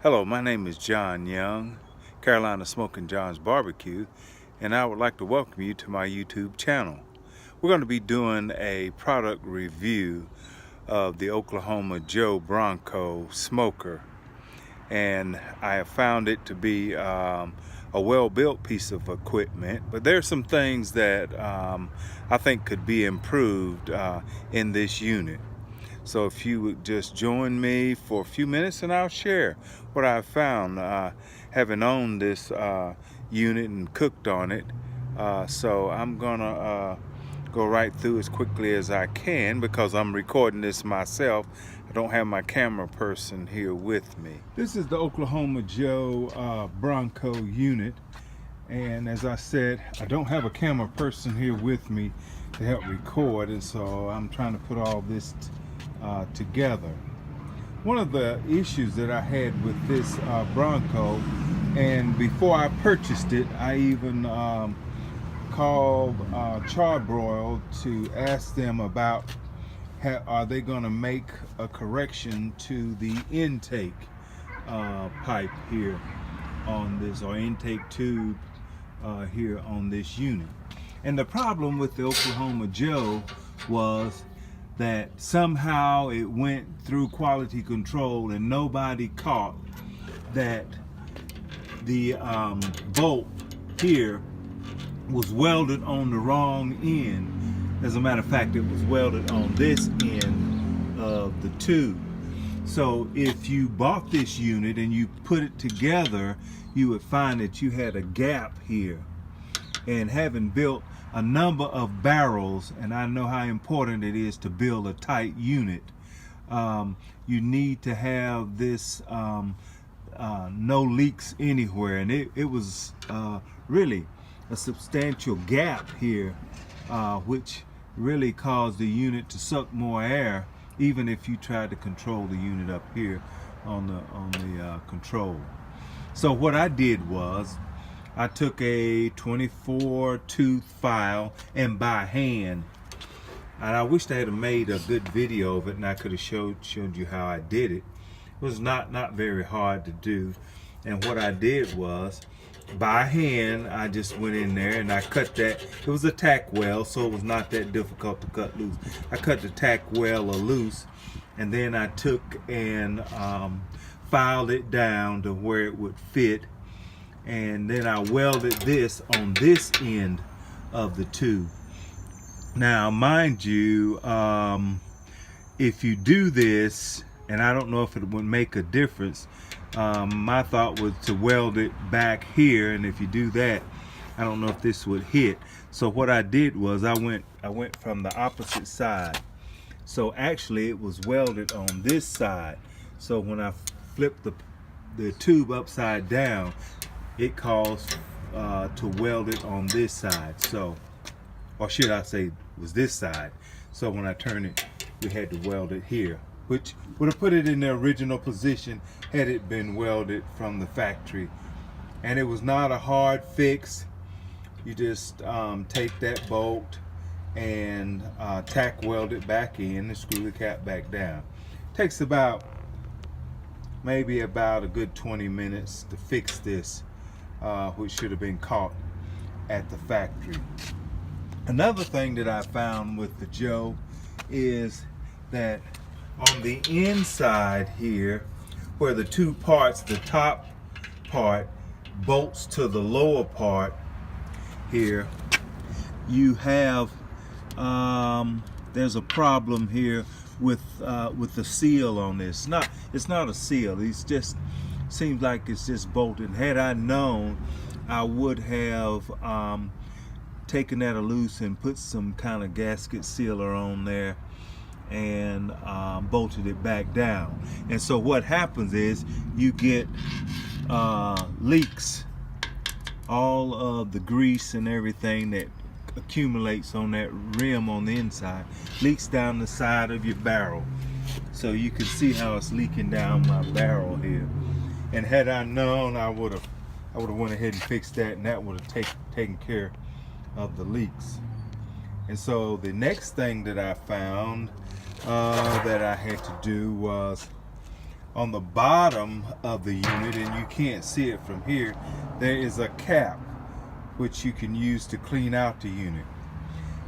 Hello, my name is John Young, Carolina Smoking John's Barbecue, and I would like to welcome you to my YouTube channel. We're going to be doing a product review of the Oklahoma Joe Bronco smoker, and I have found it to be a well-built piece of equipment, but there's some things that I think could be improved in this unit. So if you would just join me for a few minutes and I'll share what I've found having owned this unit and cooked on it. So I'm gonna go right through as quickly as I can because I'm recording this myself. I don't have my camera person here with me. This is the Oklahoma Joe Bronco unit, and as I said, I don't have a camera person here with me to help record, and so I'm trying to put all this together. One of the issues that I had with this Bronco, and before I purchased it, I even called Charbroil to ask them about are they going to make a correction to the intake pipe here on this, or intake tube here on this unit. And the problem with the Oklahoma Joe was that somehow it went through quality control and nobody caught that the bolt here was welded on the wrong end. As a matter of fact, it was welded on this end of the tube. So if you bought this unit and you put it together, you would find that you had a gap here. And having built a number of barrels, and I know how important it is to build a tight unit, you need to have this no leaks anywhere, and it was really a substantial gap here, which really caused the unit to suck more air, even if you tried to control the unit up here on the control. So what I did was I took a 24 tooth file, and by hand, and I wished I had made a good video of it and I could have showed you how I did it. It was not very hard to do. And what I did was, by hand, I just went in there and I cut that. It was a tack weld, so it was not that difficult to cut loose. I cut the tack weld loose, and then I took and filed it down to where it would fit. And then I welded this on this end of the tube. Now, mind you, if you do this, and I don't know if it would make a difference, my thought was to weld it back here, and if you do that, I don't know if this would hit. So what I did was I went from the opposite side. So actually it was welded on this side. So when I flipped the tube upside down, it caused to weld it on this side. So, or should I say, was this side. So when I turned it, we had to weld it here, which would have put it in the original position had it been welded from the factory. And it was not a hard fix. You just take that bolt and tack weld it back in and screw the cap back down. Takes maybe about a good 20 minutes to fix this, which should have been caught at the factory. Another thing that I found with the Joe is that on the inside here, where the two parts, the top part bolts to the lower part here, you have there's a problem here with the seal on this. It's not a seal. It's just seems like it's just bolted. Had I known, I would have taken that loose and put some kind of gasket sealer on there and bolted it back down. And so what happens is you get leaks. All of the grease and everything that accumulates on that rim on the inside leaks down the side of your barrel. So you can see how it's leaking down my barrel here. And had I known, I would have went ahead and fixed that, and that would have taken care of the leaks. And so the next thing that I found that I had to do was On the bottom of the unit, and you can't see it from here, there is a cap which you can use to clean out the unit.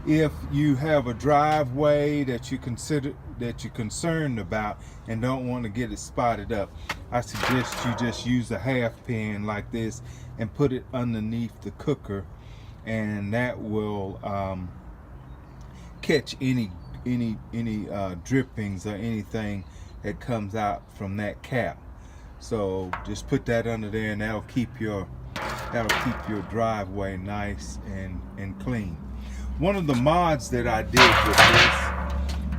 If you have a driveway that you're concerned about and don't want to get it spotted up, I suggest you just use a half pan like this and put it underneath the cooker, and that will catch any drippings or anything that comes out from that cap. So just put that under there, and that'll keep your driveway nice and clean. One of the mods that I did with this,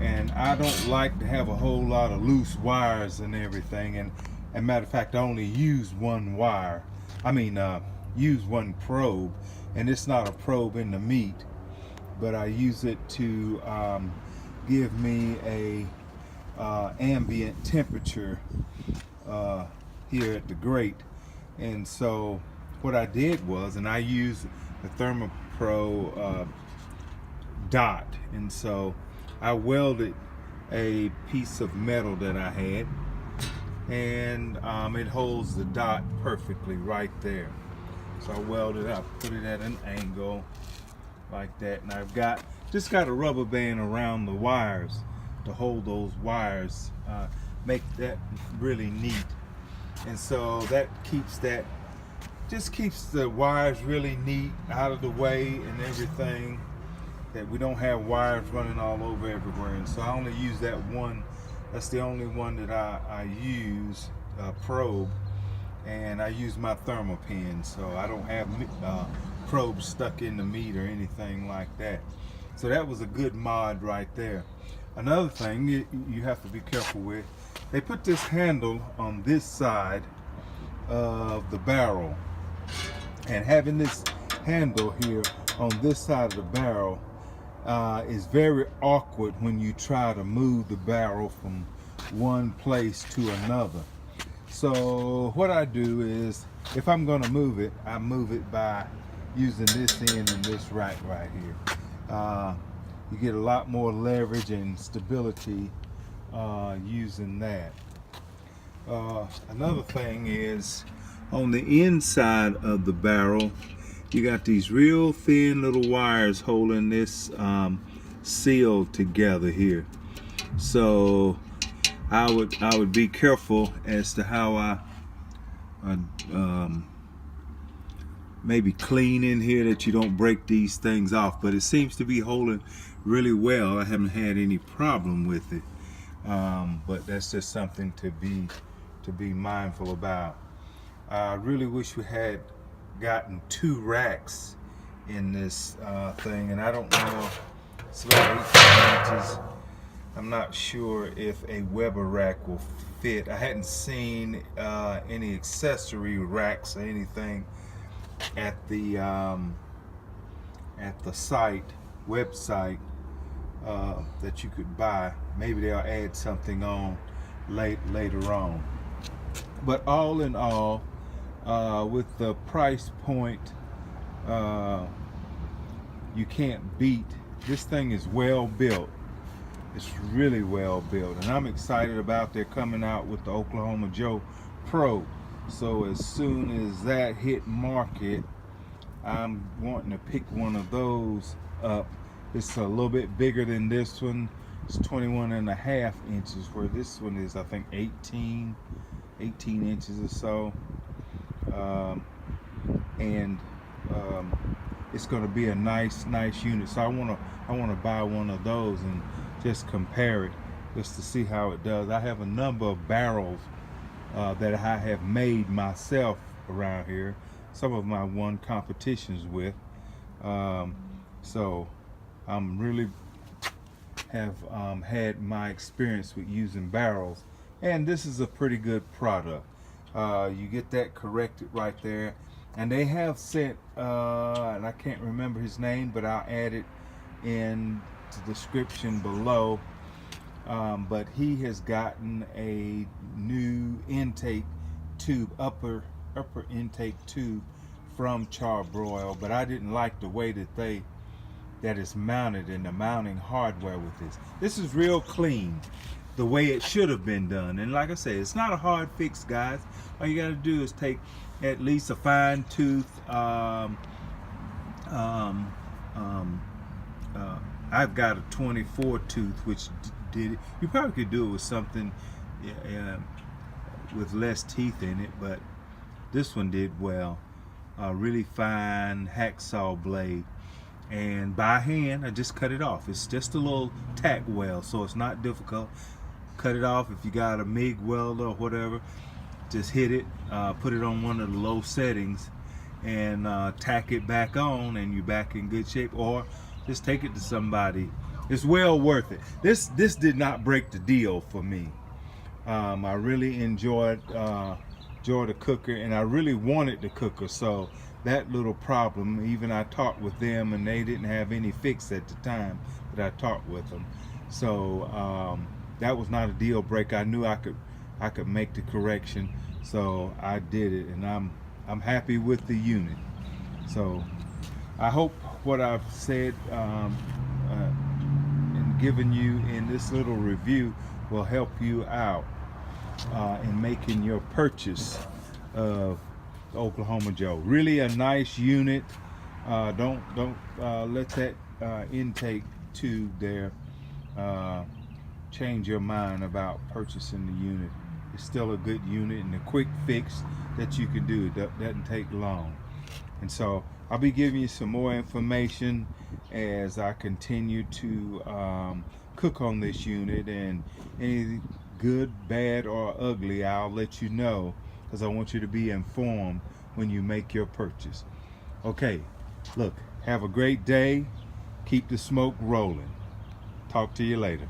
and I don't like to have a whole lot of loose wires and everything, and as a matter of fact, I only use one wire. Use one probe, and it's not a probe in the meat, but I use it to give me a ambient temperature here at the grate. And so what I did was, and I used the ThermoPro dot, and so I welded a piece of metal that I had, and it holds the dot perfectly right there. So I welded it up, put it at an angle like that, and I've just got a rubber band around the wires to hold those wires, make that really neat. And so that keeps the wires really neat, out of the way and everything, that we don't have wires running all over everywhere. And so I only use that one. That's the only one that I use, probe, and I use my thermal pin, so I don't have probes stuck in the meat or anything like that. So that was a good mod right there. Another thing you have to be careful with, they put this handle on this side of the barrel, and having this handle here on this side of the barrel is very awkward when you try to move the barrel from one place to another. So what I do is, if I'm going to move it, I move it by using this end and this rack right here. You get a lot more leverage and stability using that. Another thing is, on the inside of the barrel, you got these real thin little wires holding this seal together here. So I would be careful as to how I maybe clean in here, that you don't break these things off. But it seems to be holding really well. I haven't had any problem with it, but that's just something to be mindful about. I really wish we had gotten 2 racks in this thing, and I don't know, it's about 18 inches. I'm not sure if a Weber rack will fit. I hadn't seen any accessory racks or anything at the website that you could buy. Maybe they'll add something on later on. But all in all, with the price point, you can't beat. This thing is well built. It's really well built, and I'm excited about their coming out with the Oklahoma Joe Pro. So as soon as that hit market, I'm wanting to pick one of those up. It's a little bit bigger than this one. It's 21.5 inches, where this one is, I think, 18 inches or so. It's going to be a nice unit. So I want to buy one of those and just compare it, just to see how it does. I have a number of barrels that I have made myself around here. Some of them I won competitions with. So I'm really have had my experience with using barrels, and this is a pretty good product. You get that corrected right there, and they have sent, and I can't remember his name, but I'll add it in the description below. But he has gotten a new intake tube, upper intake tube from Charbroil, but I didn't like the way that it's mounted and the mounting hardware with this. This is real clean. the way it should have been done. And like I said, it's not a hard fix, guys. All you got to do is take at least a fine tooth. I've got a 24 tooth, which did it. You probably could do it with something with less teeth in it, but this one did well. A really fine hacksaw blade, and by hand I just cut it off. It's just a little tack weld, so it's not difficult. Cut it off. If you got a MIG welder or whatever, just hit it, put it on one of the low settings, and tack it back on, and you're back in good shape. Or just take it to somebody. It's well worth it. This did not break the deal for me. I really enjoyed the cooker, and I really wanted the cooker, so that little problem, even I talked with them and they didn't have any fix at the time that I talked with them, so that was not a deal breaker. I knew I could make the correction, so I did it, and I'm happy with the unit. So I hope what I've said and given you in this little review will help you out in making your purchase of the Oklahoma Joe. Really a nice unit. Don't let that intake tube there change your mind about purchasing the unit. It's still a good unit and a quick fix that you can do. It doesn't take long. And so I'll be giving you some more information as I continue to cook on this unit, and any good, bad, or ugly, I'll let you know, because I want you to be informed when you make your purchase. Okay, look, have a great day. Keep the smoke rolling. Talk to you later.